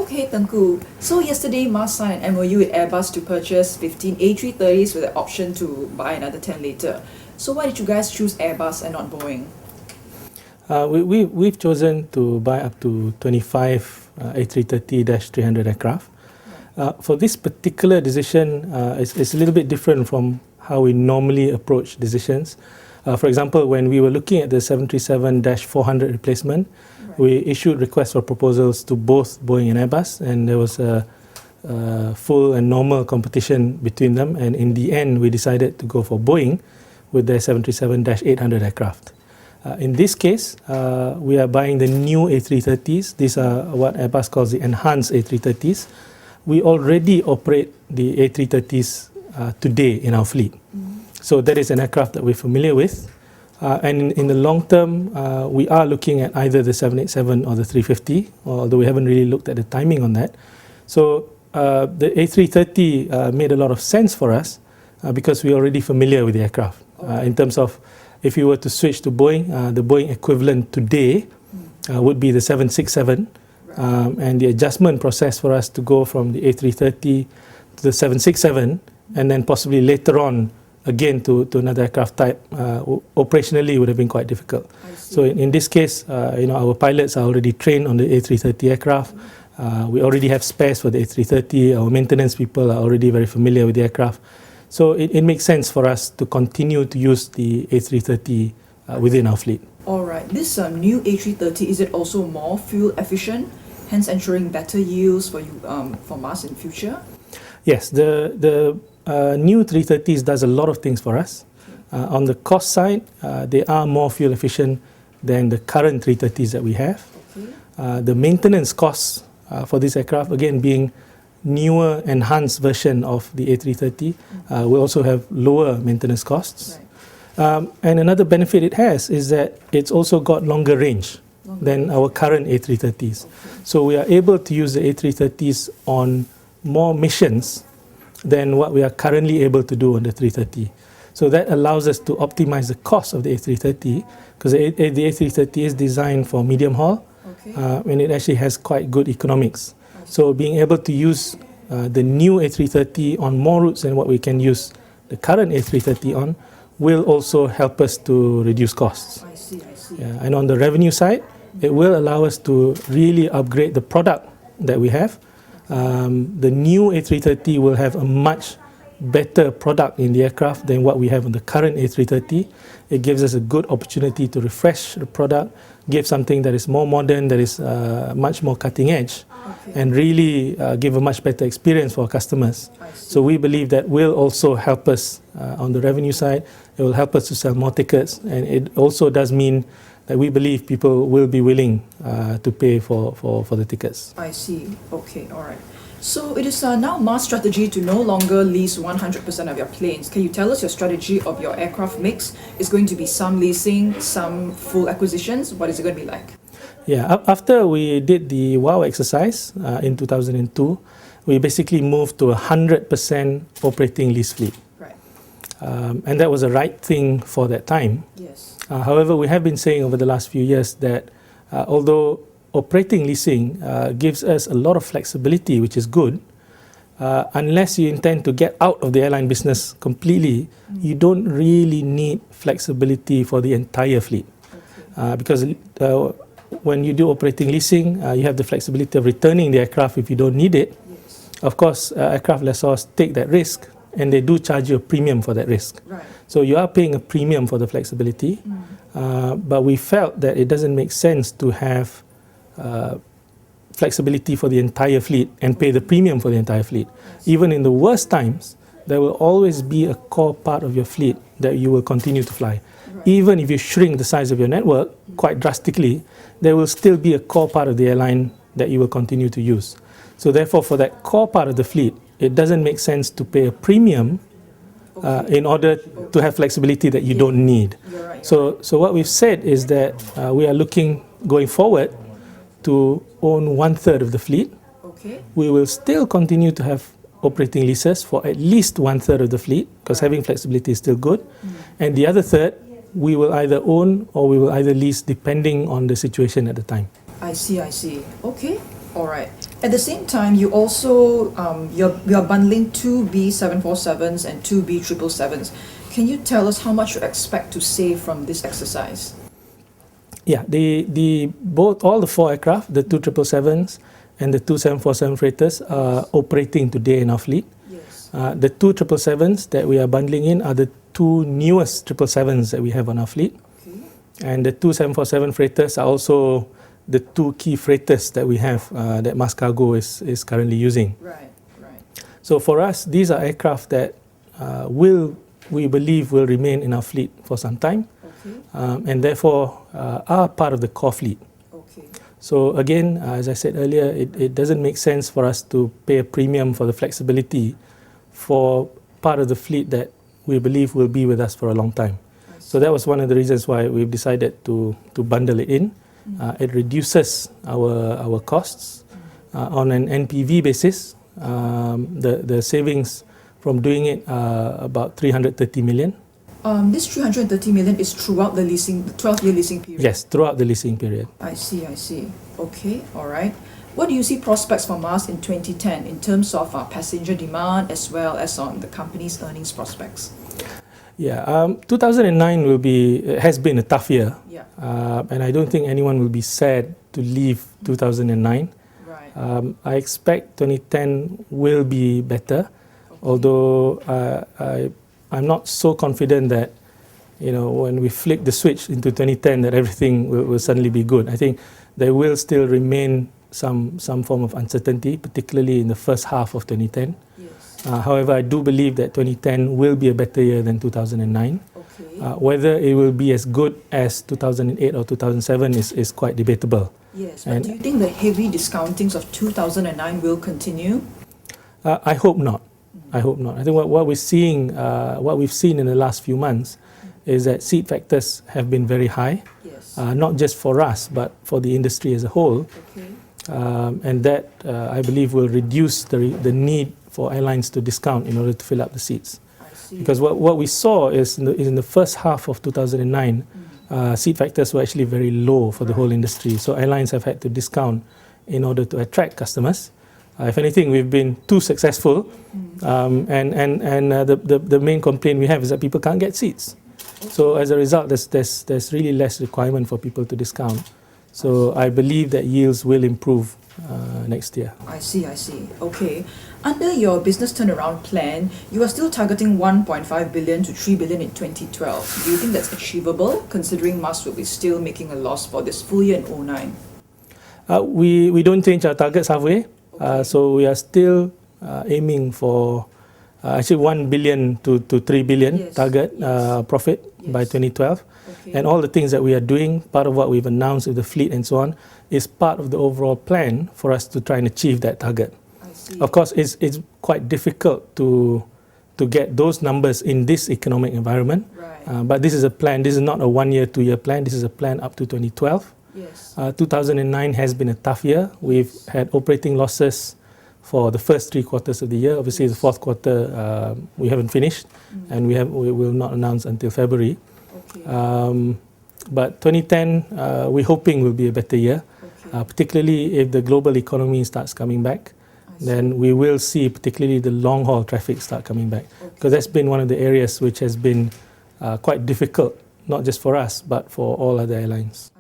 Okay, Tengku. So yesterday, Mars signed an MOU with Airbus to purchase 15 A330s with the option to buy another 10 later. So why did you guys choose Airbus and not Boeing? We've chosen to buy up to 25 A330-300 aircraft. For this particular decision, it's a little bit different from how we normally approach decisions. For example, when we were looking at the 737-400 replacement, we issued requests for proposals to both Boeing and Airbus, and there was a full and normal competition between them, and in the end we decided to go for Boeing with their 737-800 aircraft. In this case, we are buying the new A330s. These are what Airbus calls the enhanced A330s. We already operate the A330s today in our fleet. So that is an aircraft that we're familiar with. And in the long term, we are looking at either the 787 or the 350, although we haven't really looked at the timing on that. So the A330 made a lot of sense for us because we're already familiar with the aircraft. In terms of if you were to switch to Boeing, the Boeing equivalent today would be the 767. And the adjustment process for us to go from the A330 to the 767 and then possibly later on again to another aircraft type operationally would have been quite difficult. So in this case, our pilots are already trained on the A330 aircraft. We already have spares for the A330. Our maintenance people are already very familiar with the aircraft. So it makes sense for us to continue to use the A330 within our fleet. All right, this new A330, is it also more fuel efficient, hence ensuring better yields for you for Mars in future? Yes, the new 330s does a lot of things for us. On the cost side, they are more fuel efficient than the current 330s that we have. The maintenance costs for this aircraft, again being newer, enhanced version of the A330, will also have lower maintenance costs. And another benefit it has is that it's also got longer range than our current A330s. So we are able to use the A330s on more missions than what we are currently able to do on the 330. So that allows us to optimize the cost of the A330 because the A330 is designed for medium haul and it actually has quite good economics. So being able to use the new A330 on more routes than what we can use the current A330 on will also help us to reduce costs. I see. Yeah, and on the revenue side, it will allow us to really upgrade the product that we have. The new A330 will have a much better product in the aircraft than what we have on the current A330. It gives us a good opportunity to refresh the product, give something that is more modern, that is much more cutting edge, and really give a much better experience for our customers. So we believe that will also help us on the revenue side. It will help us to sell more tickets, and it also does mean that we believe people will be willing to pay for the tickets. I see. Okay, all right. So it is now Mars' strategy to no longer lease 100% of your planes. Can you tell us your strategy of your aircraft mix? Is going to be some leasing, some full acquisitions? What is it going to be like? Yeah, after we did the WOW exercise in 2002, we basically moved to 100% operating lease fleet. Right. And that was the right thing for that time. Yes. However, we have been saying over the last few years that although operating leasing gives us a lot of flexibility, which is good, unless you intend to get out of the airline business completely, you don't really need flexibility for the entire fleet. Because when you do operating leasing, you have the flexibility of returning the aircraft if you don't need it. Of course, aircraft lessors take that risk and they do charge you a premium for that risk. So you are paying a premium for the flexibility, but we felt that it doesn't make sense to have flexibility for the entire fleet and pay the premium for the entire fleet. Even in the worst times, there will always be a core part of your fleet that you will continue to fly. Even if you shrink the size of your network quite drastically, there will still be a core part of the airline that you will continue to use. So therefore, for that core part of the fleet, it doesn't make sense to pay a premium in order to have flexibility that you don't need. So what we've said is that we are looking going forward to own 1/3 of the fleet. We will still continue to have operating leases for at least 1/3 of the fleet because having flexibility is still good. And the other third, we will either own or we will either lease depending on the situation at the time. I see. Okay, all right. At the same time, you also you are bundling two B747s and two B777s. Can you tell us how much you expect to save from this exercise? Yeah, all the four aircraft, the two 777s and the two 747 freighters, are operating today in our fleet. Yes. The two 777s that we are bundling in are the two newest 777s that we have on our fleet. Okay. And the two 747 freighters are also the two key freighters that we have that Mascargo is currently using. Right, right. So for us, these are aircraft that we believe will remain in our fleet for some time, Okay. and therefore are part of the core fleet. Okay. So again, as I said earlier, it doesn't make sense for us to pay a premium for the flexibility for part of the fleet that we believe will be with us for a long time. So that was one of the reasons why we've decided to bundle it in. It reduces our costs on an NPV basis. The savings from doing it are about 330 million. This 330 million is throughout the 12-year leasing period? Yes, throughout the leasing period. I see. Okay, all right. What do you see prospects for Mars in 2010 in terms of passenger demand as well as on the company's earnings prospects? Yeah, 2009 has been a tough year. Yeah. And I don't think anyone will be sad to leave 2009. Right. I expect 2010 will be better, although I'm not so confident that, when we flick the switch into 2010 that everything will suddenly be good. I think there will still remain some form of uncertainty, particularly in the first half of 2010. Yes. However, I do believe that 2010 will be a better year than 2009. Okay. Whether it will be as good as 2008 or 2007 is quite debatable. Yes, but do you think the heavy discountings of 2009 will continue? I hope not. I hope not. I think what we've seen in the last few months is that seat factors have been very high. Yes. Not just for us, but for the industry as a whole. Okay. And that, I believe, will reduce the need for airlines to discount in order to fill up the seats. I see. Because what we saw is in the first half of 2009, seat factors were actually very low for the whole industry. So airlines have had to discount in order to attract customers. If anything, we've been too successful, and the main complaint we have is that people can't get seats. So as a result, there's really less requirement for people to discount. So I believe that yields will improve next year. I see. Okay. Under your business turnaround plan, you are still targeting 1.5 billion to 3 billion in 2012. Do you think that's achievable, considering Mars will be still making a loss for this full year in 2009? We don't change our targets halfway. So we are still aiming for actually 1 billion to 3 billion target profit by 2012. Okay. And all the things that we are doing, part of what we've announced with the fleet and so on, is part of the overall plan for us to try and achieve that target. I see. Of course, it's quite difficult to get those numbers in this economic environment. Right. But this is a plan. This is not a 1 year, 2 year plan. This is a plan up to 2012. Yes. 2009 has been a tough year. We've had operating losses for the first 3 quarters of the year. Obviously, the fourth quarter we haven't finished, and we will not announce until February. Okay. But 2010, we're hoping will be a better year, particularly if the global economy starts coming back. Then we will see particularly the long-haul traffic start coming back, because that's been one of the areas which has been quite difficult, not just for us, but for all other airlines.